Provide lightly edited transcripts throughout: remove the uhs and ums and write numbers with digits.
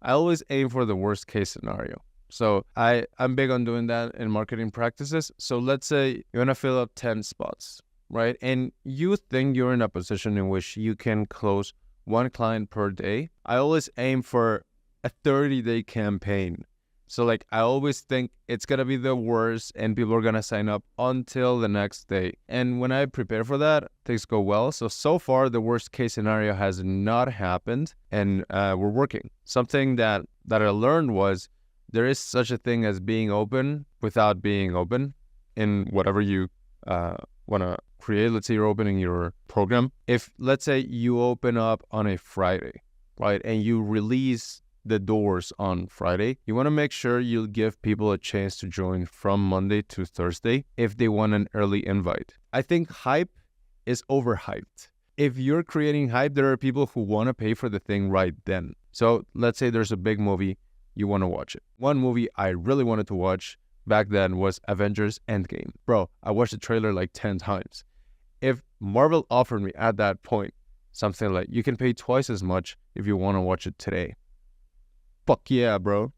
I always aim for the worst case scenario. So I'm big on doing that in marketing practices. So let's say you want to fill up 10 spots, right? And you think you're in a position in which you can close one client per day. I always aim for a 30-day campaign. So like I always think it's going to be the worst and people are going to sign up until the next day. And when I prepare for that, things go well. So far, the worst case scenario has not happened and we're working. Something that I learned was there is such a thing as being open without being open in whatever you want to create. Let's say you're opening your program. If let's say you open up on a Friday, right, and you release the doors on Friday, you want to make sure you give people a chance to join from Monday to Thursday if they want an early invite. I think hype is overhyped. If you're creating hype, there are people who want to pay for the thing right then. So let's say there's a big movie, you want to watch it. One movie I really wanted to watch back then was Avengers Endgame. Bro, I watched the trailer like 10 times. If Marvel offered me at that point something like, you can pay twice as much if you want to watch it today. Fuck yeah, bro.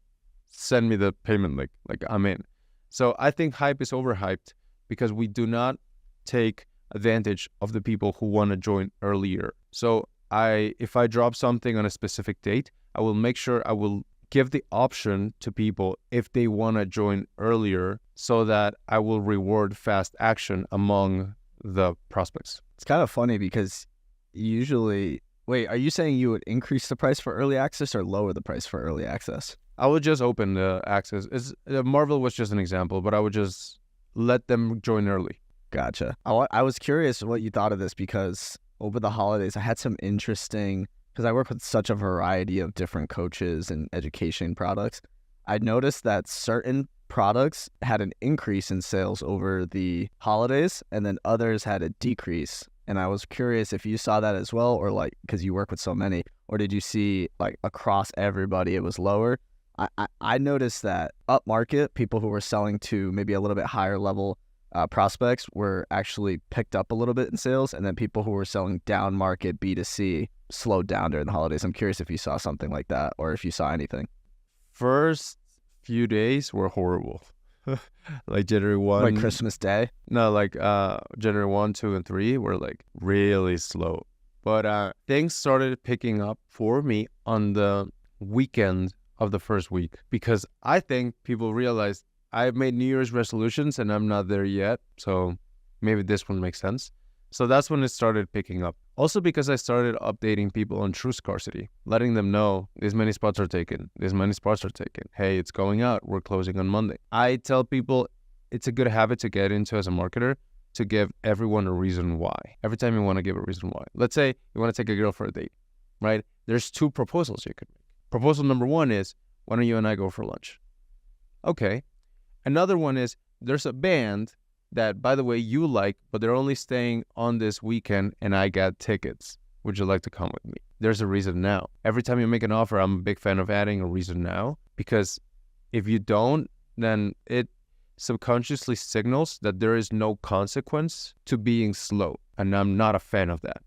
Send me the payment link. Like, I'm in. So I think hype is overhyped because we do not take advantage of the people who want to join earlier. So if I drop something on a specific date, I will make sure I will give the option to people if they want to join earlier so that I will reward fast action among the prospects. It's kind of funny because usually... Wait, are you saying you would increase the price for early access or lower the price for early access? I would just open the access. Marvel was just an example, but I would just let them join early. Gotcha. I was curious what you thought of this because over the holidays, I had some interesting, because I work with such a variety of different coaches and education products. I noticed that certain products had an increase in sales over the holidays and then others had a decrease. And I was curious if you saw that as well, or like, because you work with so many, or did you see like across everybody it was lower? I noticed that up market, people who were selling to maybe a little bit higher level prospects were actually picked up a little bit in sales. And then people who were selling down market B2C slowed down during the holidays. I'm curious if you saw something like that or if you saw anything. First few days were horrible. Like January 1. Like Christmas Day? No, like January 1, 2, and 3 were like really slow. But things started picking up for me on the weekend of the first week because I think people realized I've made New Year's resolutions and I'm not there yet. So maybe this one makes sense. So that's when it started picking up. Also because I started updating people on true scarcity, letting them know this many spots are taken, this many spots are taken. Hey, it's going out. We're closing on Monday. I tell people it's a good habit to get into as a marketer to give everyone a reason why. Every time you want to give a reason why. Let's say you want to take a girl for a date, right? There's two proposals you could make. Proposal number one is, why don't you and I go for lunch? Okay. Another one is, there's a band that, by the way, you like, but they're only staying on this weekend and I got tickets. Would you like to come with me? There's a reason now. Every time you make an offer, I'm a big fan of adding a reason now because if you don't, then it subconsciously signals that there is no consequence to being slow. And I'm not a fan of that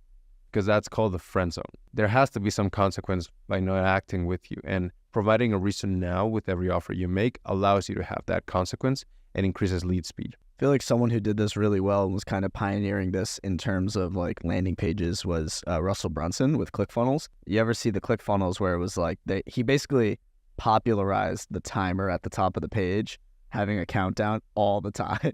because that's called the friend zone. There has to be some consequence by not acting with you, and providing a reason now with every offer you make allows you to have that consequence and increases lead speed. I feel like someone who did this really well and was kind of pioneering this in terms of like landing pages was Russell Brunson with ClickFunnels. You ever see the ClickFunnels where it was like he basically popularized the timer at the top of the page, having a countdown all the time.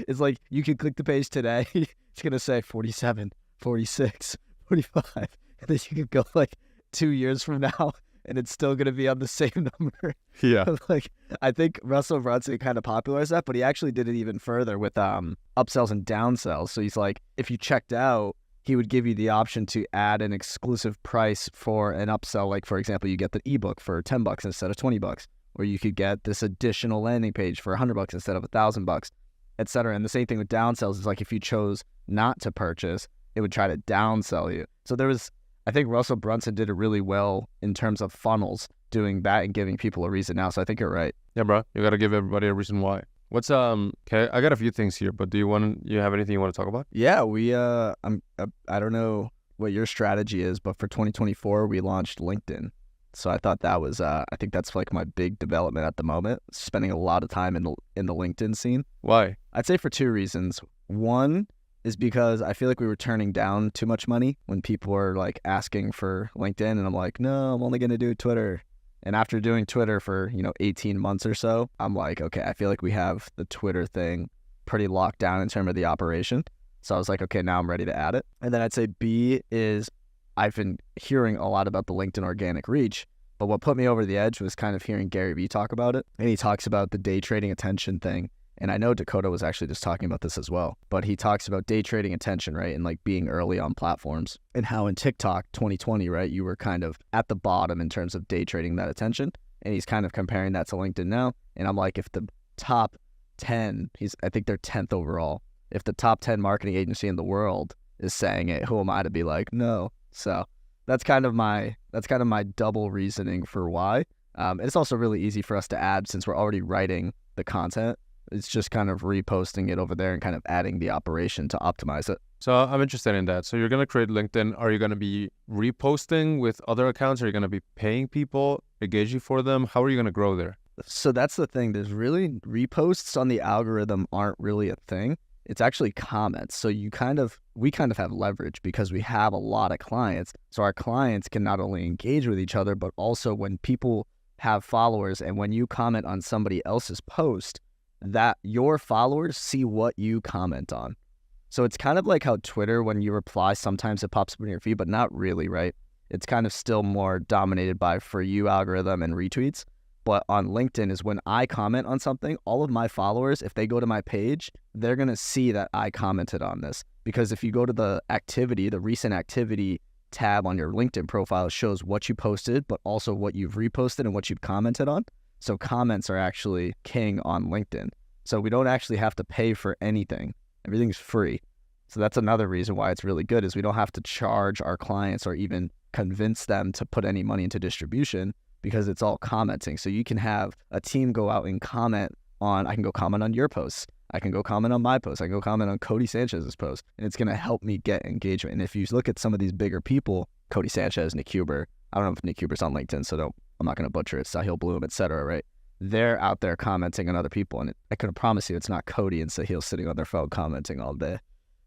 It's like you can click the page today, it's going to say 47, 46, 45, and then you could go like 2 years from now and it's still going to be on the same number. Yeah. Like, I think Russell Brunson kind of popularized that, but he actually did it even further with upsells and downsells. So he's like, if you checked out, he would give you the option to add an exclusive price for an upsell. Like, for example, you get the ebook for $10 instead of $20, or you could get this additional landing page for $100 instead of $1,000, etc. And the same thing with downsells is like, if you chose not to purchase, it would try to downsell you. So I think Russell Brunson did it really well in terms of funnels, doing that and giving people a reason now. So I think you're right. Yeah, bro. You got to give everybody a reason why. What's okay? I got a few things here, but you have anything you want to talk about? Yeah, I don't know what your strategy is, but for 2024 we launched LinkedIn. So I thought that was, I think that's like my big development at the moment, spending a lot of time in the LinkedIn scene. Why? I'd say for two reasons. One is because I feel like we were turning down too much money when people were like asking for LinkedIn, and I'm like, no, I'm only going to do Twitter. And after doing Twitter for, 18 months or so, I'm like, okay, I feel like we have the Twitter thing pretty locked down in terms of the operation. So I was like, okay, now I'm ready to add it. And then I'd say B is I've been hearing a lot about the LinkedIn organic reach, but what put me over the edge was kind of hearing Gary Vee talk about it. And he talks about the day trading attention thing. And I know Dakota was actually just talking about this as well, but he talks about day trading attention, right? And like being early on platforms, and how in TikTok 2020, right, you were kind of at the bottom in terms of day trading that attention. And he's kind of comparing that to LinkedIn now. And I'm like, if the top 10, I think they're 10th overall. If the top 10 marketing agency in the world is saying it, who am I to be like, no? So that's kind of my double reasoning for why. It's also really easy for us to add since we're already writing the content. It's just kind of reposting it over there and kind of adding the operation to optimize it. So I'm interested in that. So you're going to create LinkedIn. Are you going to be reposting with other accounts? Are you going to be paying people, engaging for them? How are you going to grow there? So that's the thing. There's really reposts on the algorithm aren't really a thing. It's actually comments. So we kind of have leverage because we have a lot of clients. So our clients can not only engage with each other, but also when people have followers and when you comment on somebody else's post, that your followers see what you comment on. So it's kind of like how Twitter, when you reply, sometimes it pops up in your feed, but not really, right? It's kind of still more dominated by For You algorithm and retweets. But on LinkedIn is when I comment on something, all of my followers, if they go to my page, they're going to see that I commented on this. Because if you go to the recent activity tab on your LinkedIn profile, it shows what you posted, but also what you've reposted and what you've commented on. So comments are actually king on LinkedIn. So we don't actually have to pay for anything. Everything's free. So that's another reason why it's really good is we don't have to charge our clients or even convince them to put any money into distribution because it's all commenting. So you can have a team go out and I can go comment on your posts. I can go comment on my post. I can go comment on Cody Sanchez's post. And it's going to help me get engagement. And if you look at some of these bigger people, Cody Sanchez, Nick Huber, I don't know if Nick Huber's on LinkedIn, so I'm not going to butcher it, Sahil Bloom, etc., right? They're out there commenting on other people. And I can promise you it's not Cody and Sahil sitting on their phone commenting all day.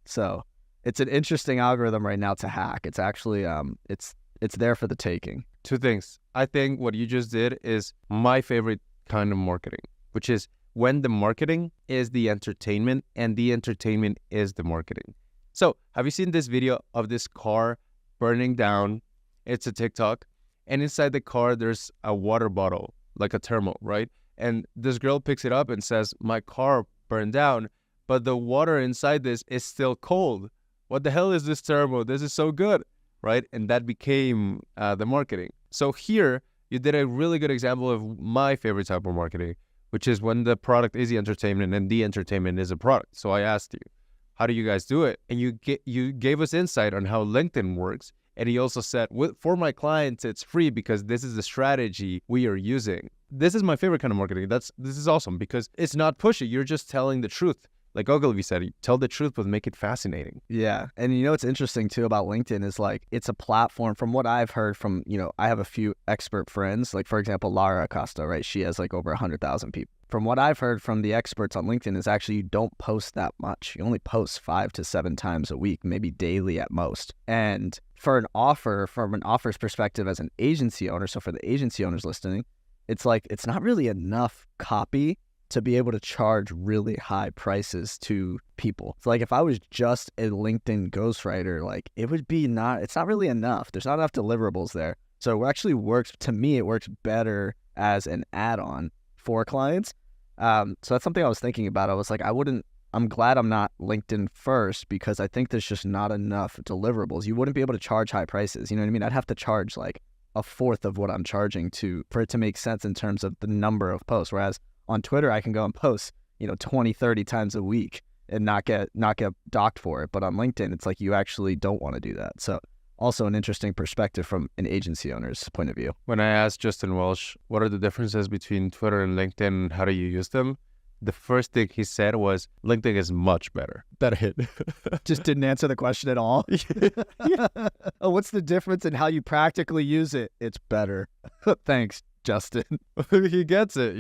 So it's an interesting algorithm right now to hack. It's actually, it's there for the taking. Two things. I think what you just did is my favorite kind of marketing, which is when the marketing is the entertainment and the entertainment is the marketing. So have you seen this video of this car burning down? It's a TikTok. And inside the car, there's a water bottle, like a thermal, right? And this girl picks it up and says, my car burned down, but the water inside this is still cold. What the hell is this thermal? This is so good, right? And that became the marketing. So here, you did a really good example of my favorite type of marketing, which is when the product is the entertainment and the entertainment is a product. So I asked you, how do you guys do it? And you gave us insight on how LinkedIn works. And he also said, for my clients, it's free because this is the strategy we are using. This is my favorite kind of marketing. This is awesome because it's not pushy. You're just telling the truth. Like Ogilvy said, tell the truth, but make it fascinating. Yeah. And what's interesting too about LinkedIn is like, it's a platform from what I've heard from, I have a few expert friends, like for example, Lara Acosta, right? She has like over 100,000 people. From what I've heard from the experts on LinkedIn is actually you don't post that much. You only post 5 to 7 times a week, maybe daily at most. And for an offer, from an offer's perspective as an agency owner, so for the agency owners listening, it's like, it's not really enough copy to be able to charge really high prices to people. So like if I was just a LinkedIn ghostwriter, like it's not really enough. There's not enough deliverables there. So it actually works, to me, it works better as an add-on for clients. So that's something I was thinking about. I was like, I'm glad I'm not LinkedIn first because I think there's just not enough deliverables. You wouldn't be able to charge high prices. You know what I mean? I'd have to charge like a fourth of what I'm charging for it to make sense in terms of the number of posts. Whereas on Twitter, I can go and post, 20, 30 times a week and not get docked for it. But on LinkedIn, it's like you actually don't want to do that. So also an interesting perspective from an agency owner's point of view. When I asked Justin Welsh, what are the differences between Twitter and LinkedIn and how do you use them? the first thing he said was, LinkedIn is much better. That hit. Just didn't answer the question at all. Oh, what's the difference in how you practically use it? It's better. Thanks, Justin. He gets it,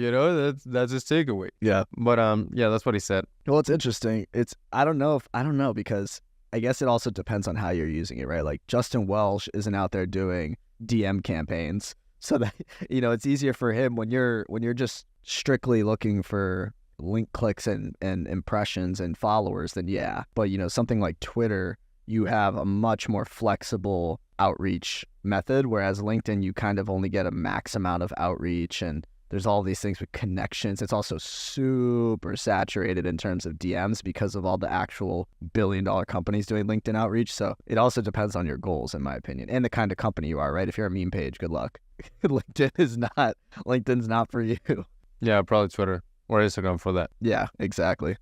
that's his takeaway. Yeah. But yeah, that's what he said. Well, it's interesting. I don't know because I guess it also depends on how you're using it, right? Like Justin Welsh isn't out there doing DM campaigns. So that, it's easier for him when you're just strictly looking for link clicks and impressions and followers, then yeah. But, something like Twitter, you have a much more flexible outreach method, whereas LinkedIn, you kind of only get a max amount of outreach, and there's all these things with connections. It's also super saturated in terms of DMs because of all the actual billion-dollar companies doing LinkedIn outreach. So it also depends on your goals, in my opinion, and the kind of company you are, right? If you're a meme page, good luck. LinkedIn's not for you. Yeah, probably Twitter or Instagram for that. Yeah, exactly.